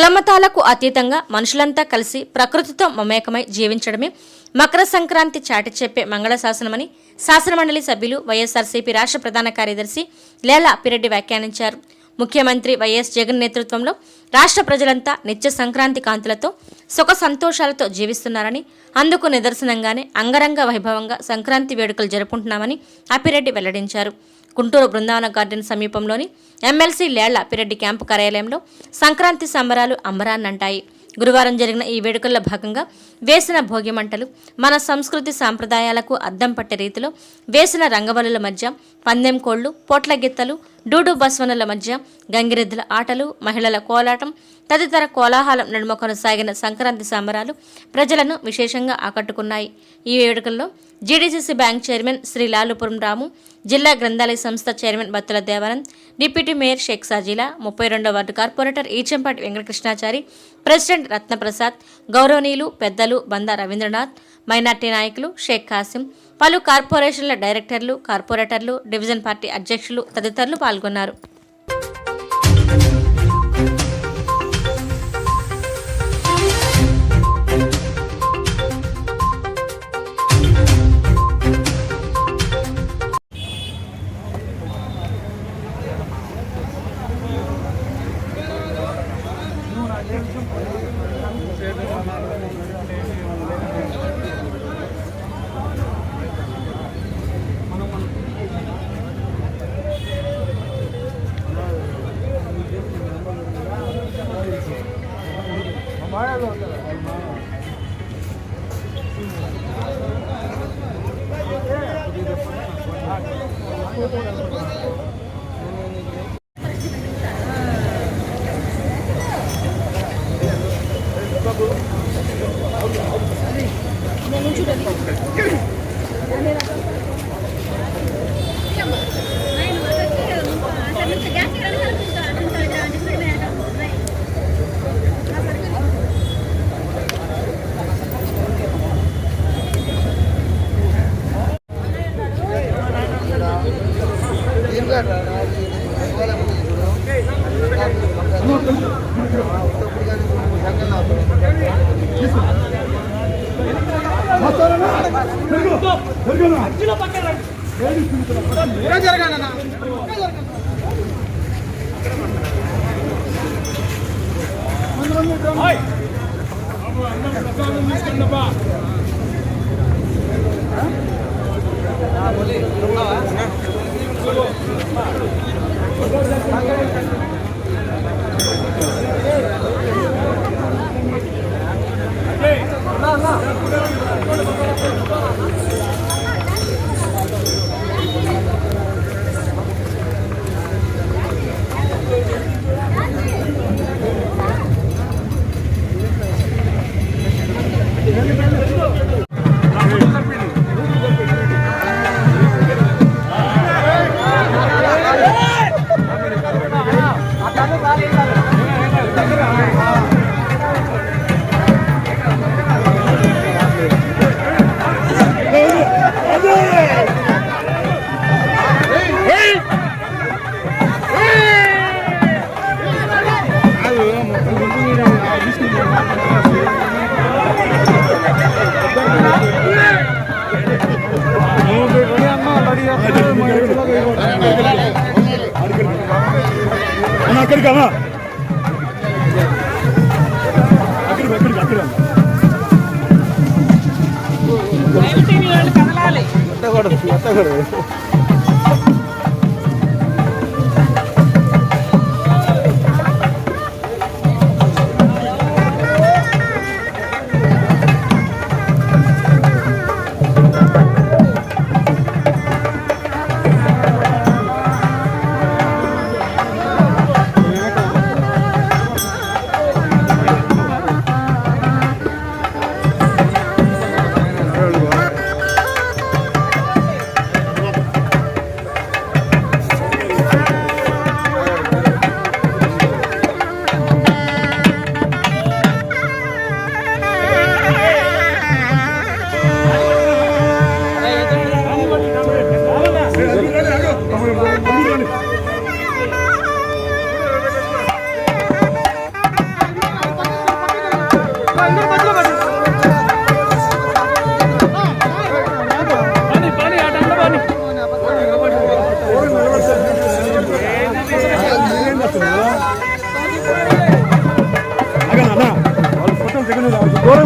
కులమతాలకు అతీతంగా మనుషులంతా కలిసి ప్రకృతితో మమేకమై జీవించడమే మకర సంక్రాంతి చాటి చెప్పే మంగళ శాసనమని శాసనమండలి సభ్యులు వైఎస్ఆర్సీపీ రాష్ట్ర ప్రధాన కార్యదర్శి లేలా అప్పిరెడ్డి వ్యాఖ్యానించారు. ముఖ్యమంత్రి వైఎస్ జగన్ నేతృత్వంలో రాష్ట్ర ప్రజలంతా నిత్య సంక్రాంతి కాంతులతో సుఖ సంతోషాలతో జీవిస్తున్నారని, అందుకు నిదర్శనంగానే అంగరంగ వైభవంగా సంక్రాంతి వేడుకలు జరుపుకుంటున్నామని అప్పిరెడ్డి వెల్లడించారు. గుంటూరు బృందావన గార్డెన్ సమీపంలోని ఎమ్మెల్సీ లేళ్ల అప్పిరెడ్డి క్యాంపు కార్యాలయంలో సంక్రాంతి సంబరాలు అంబరాన్నంటాయి. గురువారం జరిగిన ఈ వేడుకల్లో భాగంగా వేసిన భోగి మంటలు మన సంస్కృతి సాంప్రదాయాలకు అద్దం పట్టే రీతిలో వేసిన రంగవల్లుల మధ్య పందెం కోళ్లు, పోట్ల గిత్తలు, డూడు బస్వనుల మధ్య గంగిరెద్దుల ఆటలు, మహిళల కోలాటం తదితర కోలాహలం నడుమ కొనసాగిన సంక్రాంతి సంబరాలు ప్రజలను విశేషంగా ఆకట్టుకున్నాయి. ఈ వేడుకల్లో GDCC bank chairman Shri Lalupuram Ramu, జిల్లా గ్రంథాలయ సంస్థ chairman Battula Devanand, deputy mayor Sheikh Sajila, 32వ ward corporator Echampati Venkatakrishnachari, president Ratnaprasad, గౌరవనీయులు పెద్దలు బందా రవీంద్రనాథ్, మైనార్టీ నాయకులు షేక్ కాసిం, పలు కార్పొరేషన్ల డైరెక్టర్లు, కార్పొరేటర్లు, డివిజన్ పార్టీ అధ్యక్షులు తదితరులు పాల్గొన్నారు.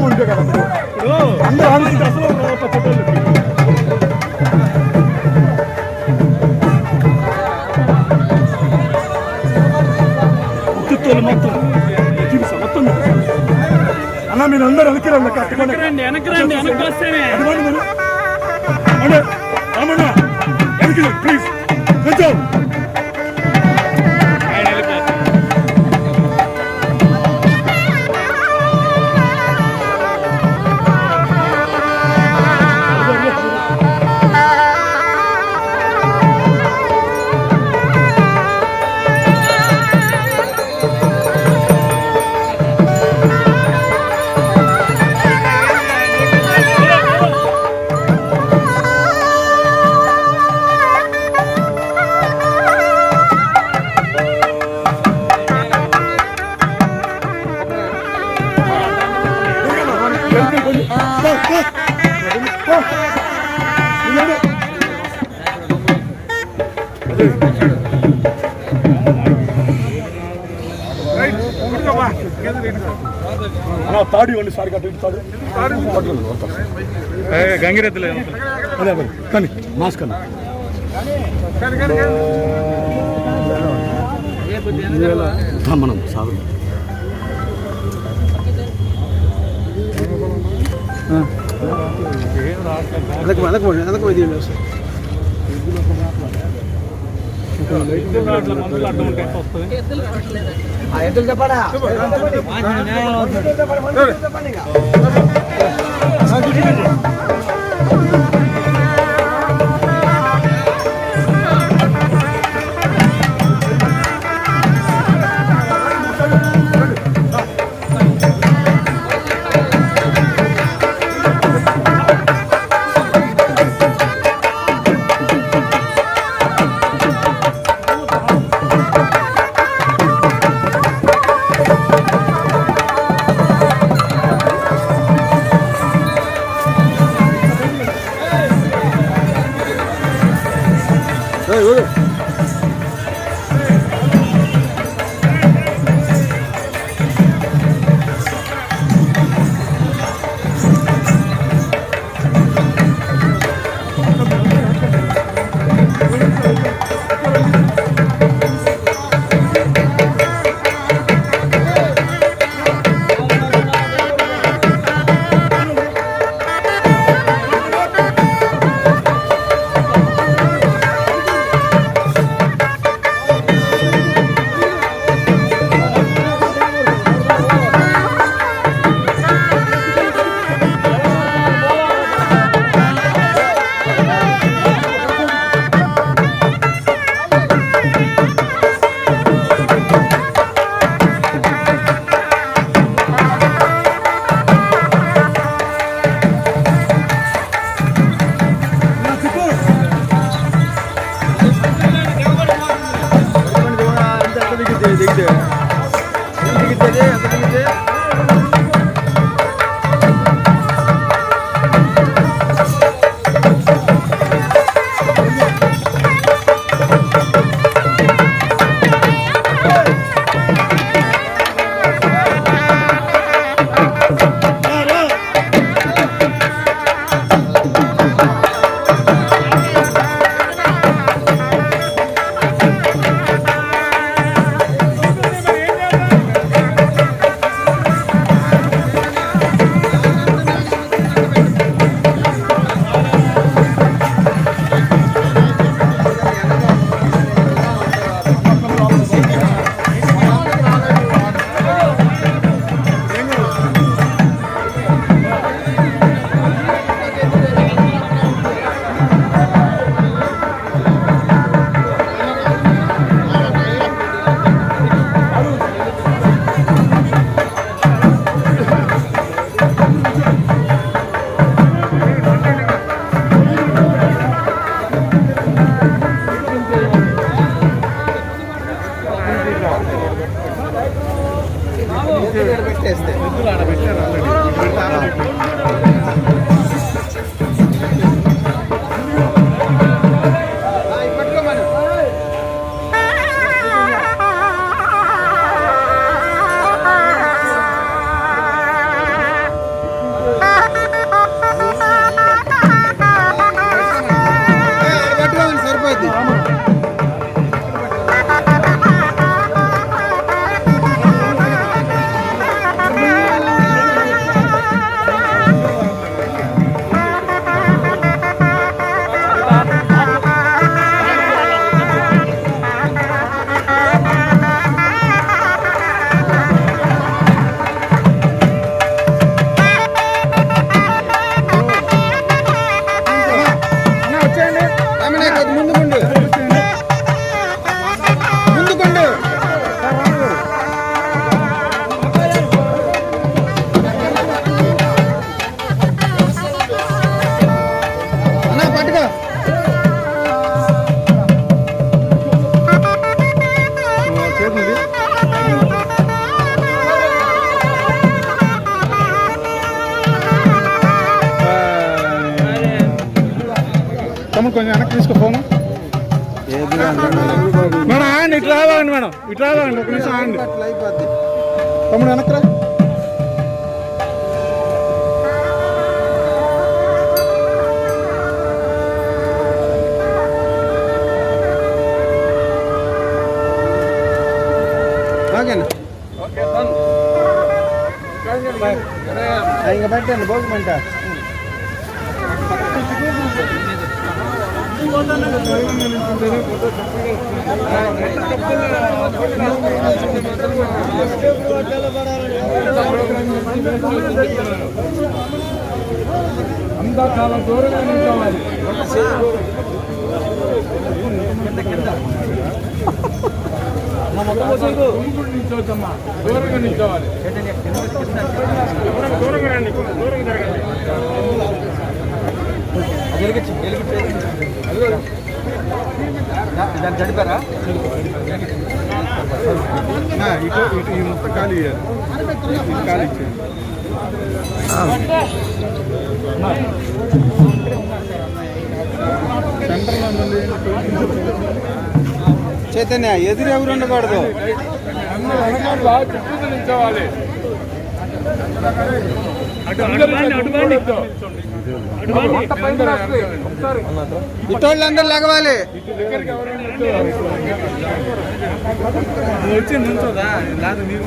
ఉంటే కదా అందరూ ఆడుకుంటే అసలు ఫోటోలు ఉత్తుత్తోలు మొత్తం మొత్తం అన్న మీరు అందరూ వెనక్కిరండి రామಣ್ణ వెనక్కి ప్లీజ్ కొంచెం తాడి ఇవ్వండి సార్ గంగిరెద్దులే అదే కానీ మాస్క్ అన్న మనం సాగు చెప్పడా తమ్ముడు కొంచెం వెనక్కి తీసుకో ఫోను. మేడం ఆగండి, ఇట్లా రావాలండి మేడం, ఇట్లా రావాలండి, ఒక నిమిషం ఆగండి. తమ్ముడు వెనక్కి రా. ఇంకా పెట్టండి భోగిమంట. అంతా చాలా దూరంగా నిల్చోవాలి. నిల్చోవద్దమ్మా, దూరంగా నిల్చోవాలి. దూరంగా రండి, దూరంగా జరగండి. దాన్ని చడిపారా? ఇటు ఇటు ఈ మొత్తం ఖాళీ ఖాళీ చైతన్య ఎదురు ఎవరు ఉండకూడదు. చుట్టూ నిల్చోవాలి. ఇటోళ్ళందరూ లెగవాలి. వచ్చి నిల్చోదా లేదు మీరు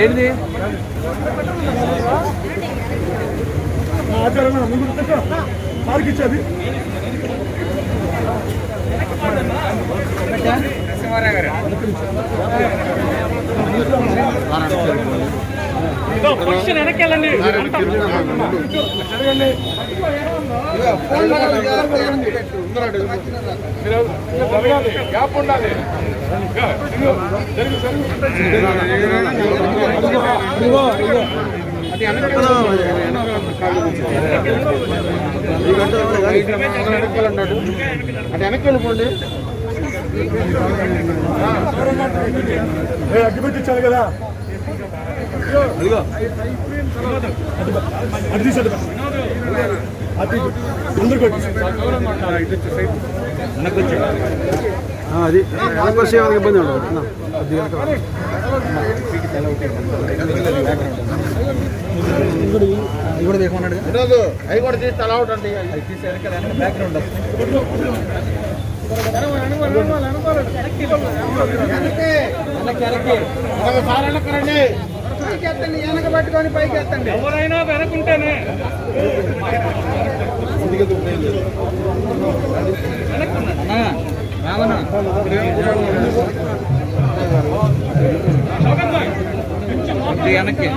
ఏంటి మార్కిచ్చేది వెనకెళ్ళండి. గ్యాప్ ఉండాలి. అంటే వెనక్కి వెళ్ళిపోండి. అగ్గిపెట్టించాలి కదా. అది తీసాడు అది ముందుకు అది వెనకొచ్చే వాళ్ళకి ఇబ్బంది ఉండదు. అది కూడా తీసుకున్నాడు. అవి కూడా తీసి అలా అవుతుంది. అది తీసి బ్యాక్గ్రౌండ్ వెనక పట్టుకొని పైకి ఎత్తండి. ఎవరైనా వెనకుంటేనే వెనక్కి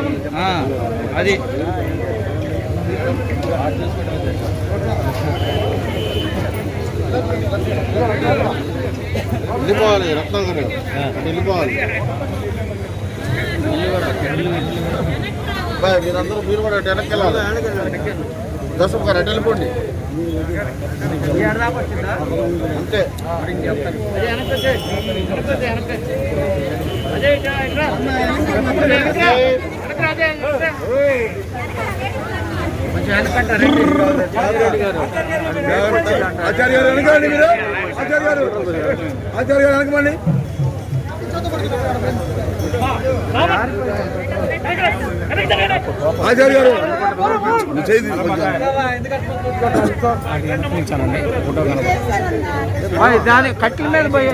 అది వెళ్ళిపోవాలి. రత్నాకర్ వెళ్ళిపోవాలి. మీరందరూ మీరు కూడా వెనక్కి వెళ్ళాలి. దశ గారు అటు వెళ్ళిపోండి అంతే. ఆచార్య గారు వెనకండి. మీరు ఆచార్య గారు వెనకమండి. ఆచార్య గారు దాని కట్ల మీద పోయి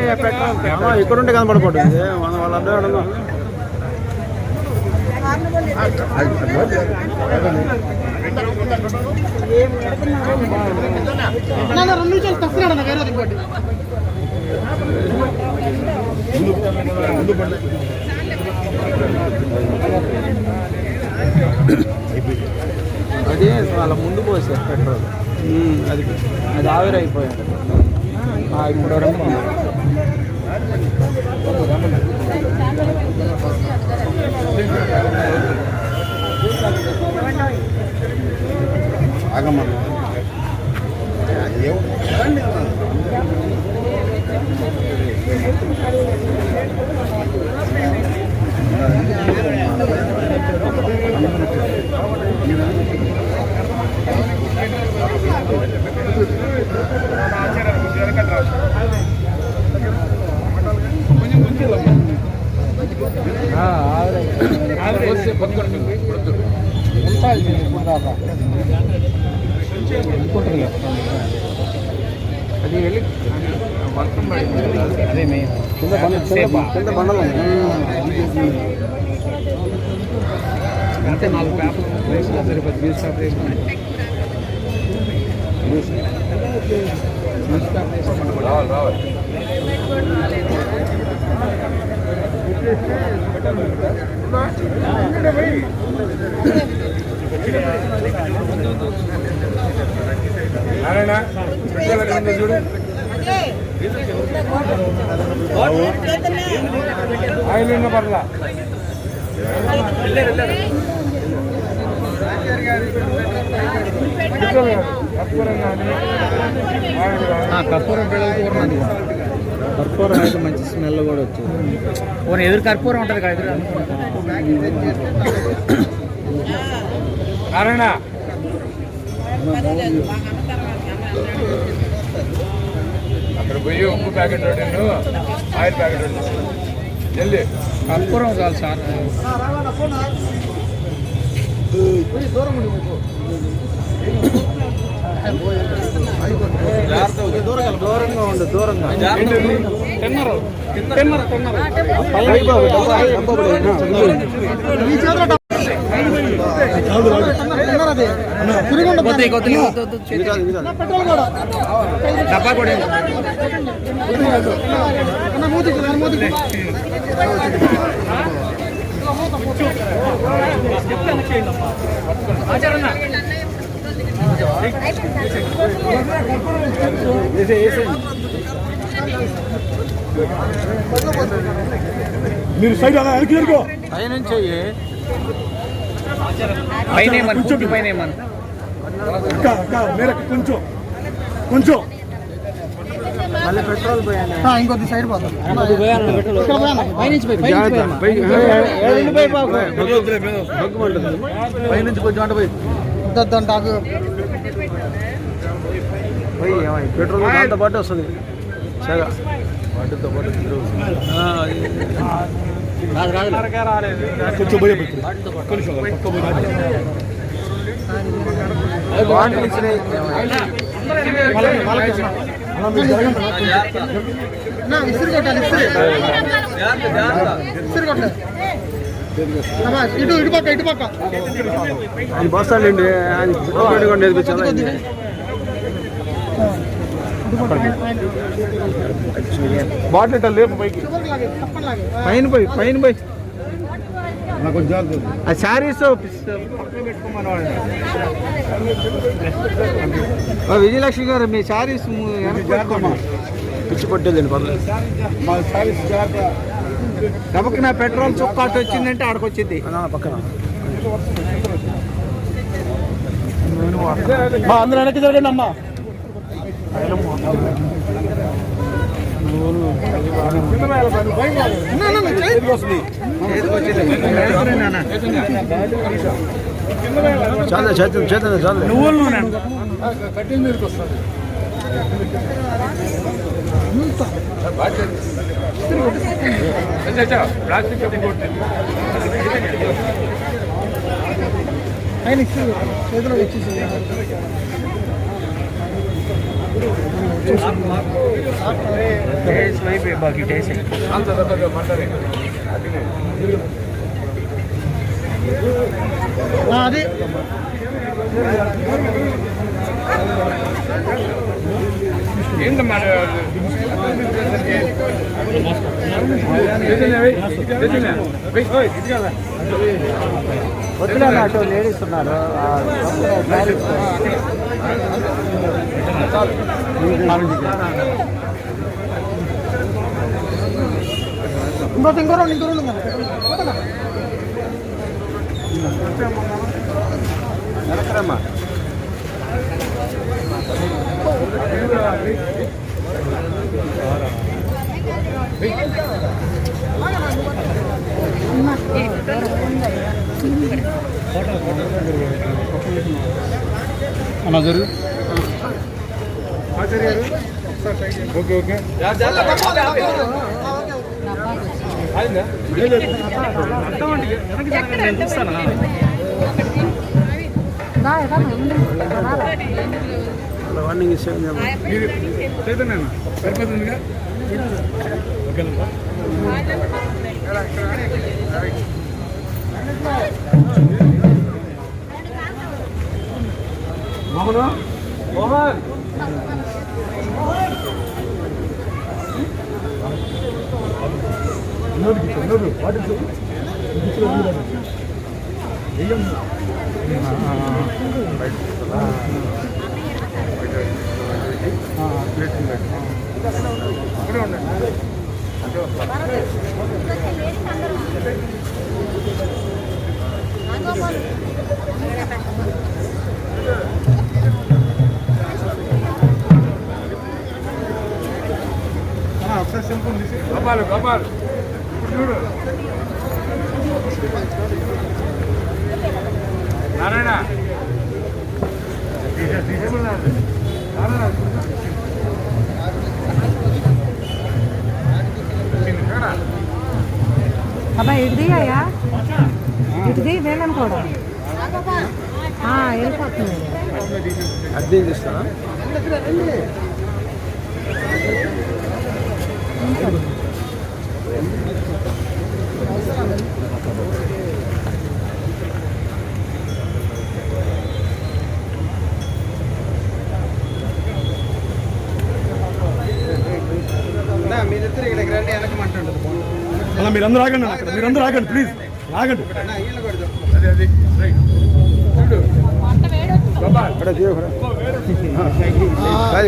ఇక్కడుంటే కనపడకూడదు. వాళ్ళందరూ అది వాళ్ళ ముందు పోసారు పెట్రోల్. అది అది ఆవిరైపోయాడు. ఇప్పుడు ఆగమ్మ అది వెళ్ళి వర్షం పడింది అదే మెయిన్ కింద బండలు అంతే 4 పేపర్లు సరిపోతుంది న్యూస్ పేపర్ వేసుకున్నాయి న్యూస్ పేపర్ వేసుకుంటే రావాలి చూడు ఆయన పర్లా కర్పూరం పిల్లలు కర్పూరం అయితే మంచి స్మెల్ కూడా వచ్చింది ఎదురు కర్పూరం ఉంటుంది కదా ఎదురు నారాయణ అక్కడ పోయి ఉప్పు ప్యాకెట్ ఆయిల్ ప్యాకెట్ జల్దీ కర్పూరం కాదు సార్ దూరంగా ఉండు దూరంగా డబ్బా కూడా మీరు సైడ్ అలా వెనక్కి జరుగు పైనుంచి కొంచెం కొంచెం మళ్ళీ పెట్రోల్ పోయాను ఇంకొద్ది సైడ్ పోతాం పైనుంచి కొంచెం అంటే పోయి పెట్రోల్ దాంతో పాటు వస్తుంది సగా వాటితో పాటు కొంచెం భయం ఇటు పక్క ఇటు పక్క అది బస్తాలండి అది నేర్పించాలి బాటిల్ లేపు పైకి పైన పోయి ఆ శారీస్ విజయలక్ష్మి గారు మీ శారీస్ పిచ్చి పట్టేదండి పర్లేదు డబ్బకి నా పెట్రోల్ చుక్కాటు వచ్చిందంటే ఆడకొచ్చింది పక్కన అందరూ వెనక్కి జరగండి అమ్మా చాలా చేత చాలా నువ్వులు కట్టిన మీదకి వస్తుంది చేతిలో వచ్చేసి బాకీ టేస్ట్ అది ఏంటమ్మా వద్దులే అటు లేడీస్ ఉన్నారు ఇంకో రెండు వెనకరమ్మా అన్న జరుగు ఓకే ఓకే వార్నింగ్ ఇచ్చాను చైతన్య సరిపోతుందిగా ఓకేనా మోహన్ మోహన్ ఒకసారి సెల్ ఫోన్ తీసి గోపాల్ గోపాల్ చూడు నారాయణ అబ్బా ఇటుది అయ్యా ఇటుది వేలని కూడా వెళ్ళిపోతుంది అర్థం చేస్తారా మీరిద్దరు ఇక్కడికి రండి వెనకమంటుండదు అలా మీరందరూ ఆగండి అక్కడ మీరందరూ ఆగండి ప్లీజ్ ఆగండి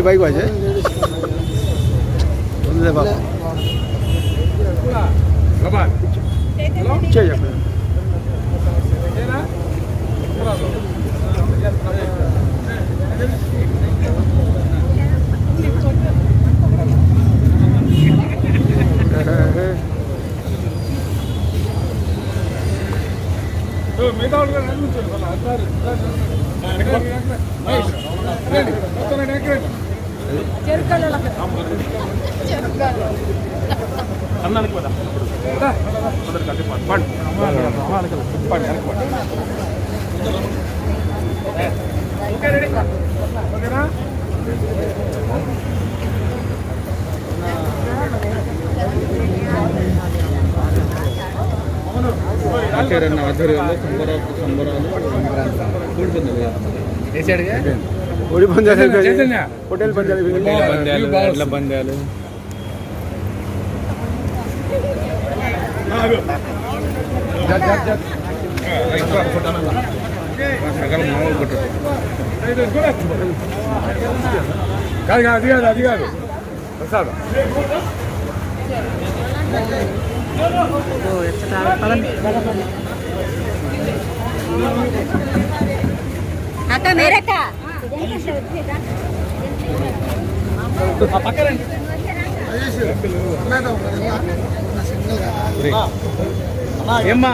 బైక్ బాజే మిగతా అన్నానికి కదా ఓకేనా ఆచార్య ఆధ్వర్యంలో సంబరాలు కోడి పందాలు హోటల్ పందాలు పందాలు సగం మామూలు కొట్టు కాదు అది కాదు అది కాదు ప్రసాదం అక్క మేరక్క ఏమ్మా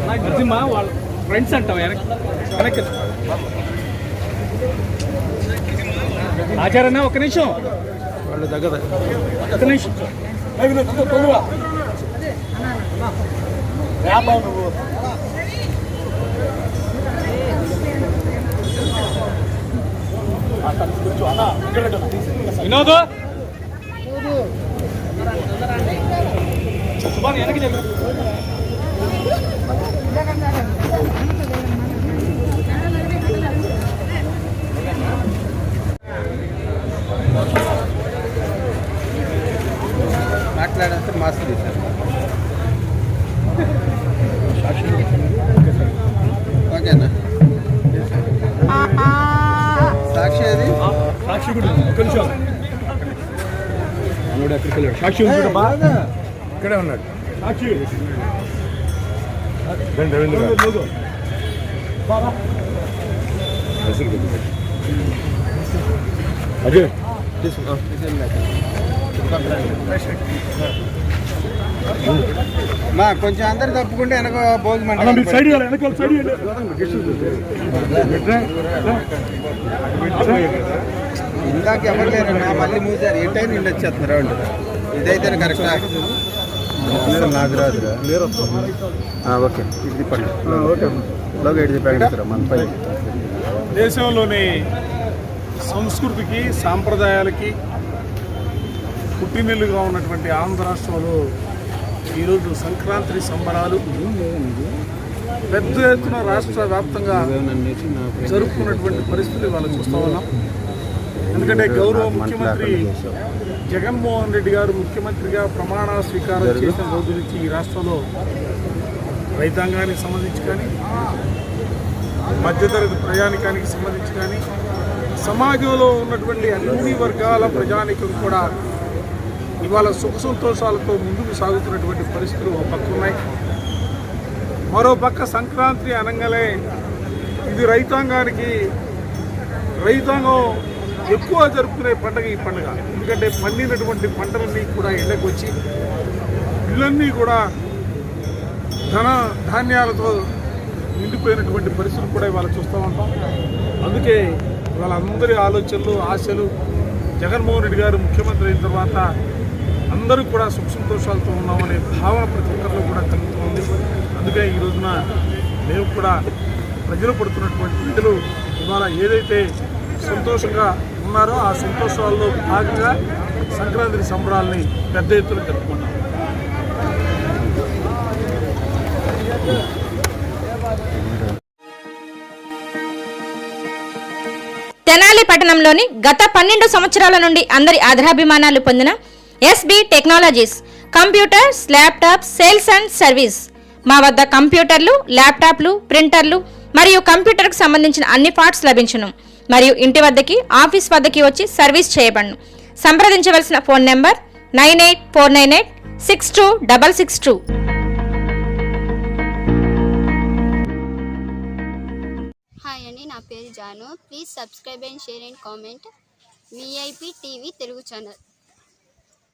నరసింహ వాళ్ళ ఫ్రెండ్స్ అంటావు వెనక్కి ఆచారన్నా ఒక్క నిమిషం వాళ్ళు దగ్గర ఒక్క నిమిషం వినోద్ సుభాన్ వెనక్కి చెప్పు మాట్లాడంటే మాస్క్ తీశారు ఓకేనా సాక్షి అది సాక్షి కూడా కొంచెం అక్కడికి వెళ్ళాడు సాక్షి ఉంటాడు ఇక్కడే ఉన్నాడు సాక్షి అజయ్ మా కొంచెం అందరు తప్పుకుంటే వెనక భోగి అన్న మీరు సైడ్ ఇవ్వాలి వెనక సైడ్ ఇవ్వండి ఇందాక ఎవరు లేరన్నా మళ్ళీ మూసారు ఏంటైనా నిండి వచ్చేస్తున్నారు రౌండ్ ఇదైతే కరెక్ట్ నాకు రాదురా ఓకే ఇది తిప్పండి ఓకే లోగా ఎటు తిప్పాడు మన పై దేశంలోని సంస్కృతికి సాంప్రదాయాలకి పుట్టినెల్లుగా ఉన్నటువంటి ఆంధ్ర రాష్ట్రంలో ఈరోజు సంక్రాంతి సంబరాలు పెద్ద ఎత్తున రాష్ట్ర వ్యాప్తంగా జరుపుకున్నటువంటి పరిస్థితులు ఇవాళ చూస్తూ ఉన్నాం. ఎందుకంటే గౌరవ ముఖ్యమంత్రి జగన్మోహన్ రెడ్డి గారు ముఖ్యమంత్రిగా ప్రమాణ స్వీకారం చేసిన రోజు నుంచి ఈ రాష్ట్రంలో రైతాంగానికి సంబంధించి కానీ మధ్యతరగతి ప్రయాణికానికి సంబంధించి కానీ సమాజంలో ఉన్నటువంటి అన్ని వర్గాల ప్రజానికం కూడా ఇవాళ సుఖ సంతోషాలతో ముందుకు సాగుతున్నటువంటి పరిస్థితులు ఒక పక్క ఉన్నాయి. మరోపక్క సంక్రాంతి అనగానే ఇది రైతాంగం ఎక్కువ జరుపుకునే పండుగ ఈ పండుగ. ఎందుకంటే పండినటువంటి పంటలన్నీ కూడా ఎండకు వచ్చి ఇళ్ళన్నీ కూడా ధాన్యాలతో నిండిపోయినటువంటి పరిస్థితులు కూడా ఇవాళ చూస్తూ ఉంటాం. అందుకే వాళ్ళందరి ఆలోచనలు ఆశలు జగన్మోహన్ రెడ్డి గారు ముఖ్యమంత్రి అయిన తర్వాత అందరూ కూడా సుఖ సంతోషాలతో ఉన్నామనే భావన ప్రతి ఒక్కరిలో కూడా కలుగుతుంది. అందుకే ఈ రోజున మేము కూడా ప్రజలు పడుతున్నటువంటి ప్రజలు ఇవాళ ఏదైతే సంతోషంగా ఉన్నారో ఆ సంతోషాల్లో భాగంగా సంక్రాంతి సంబరాలని పెద్ద ఎత్తున జరుపుకుంటాం. తెనాలి పట్టణంలోని గత 12 సంవత్సరాల నుండి అందరి ఆదరాభిమానాలు పొందిన SB technologies computers, laptops sales and service. మా వద్ద కంప్యూటర్లు, ల్యాప్టాప్లు, ప్రింటర్లు మరియు కంప్యూటర్కు సంబంధించిన అన్ని పార్ట్స్ లభించును మరియు ఇంటి వద్దకి, ఆఫీస్ వద్దకి వచ్చి సర్వీస్ చేయబడును. సంప్రదించవలసిన ఫోన్ నెంబర్ 9849862662. హాయ్ అండి, నా పేరు Janu. Please subscribe and share and comment VIP TV Telugu channel.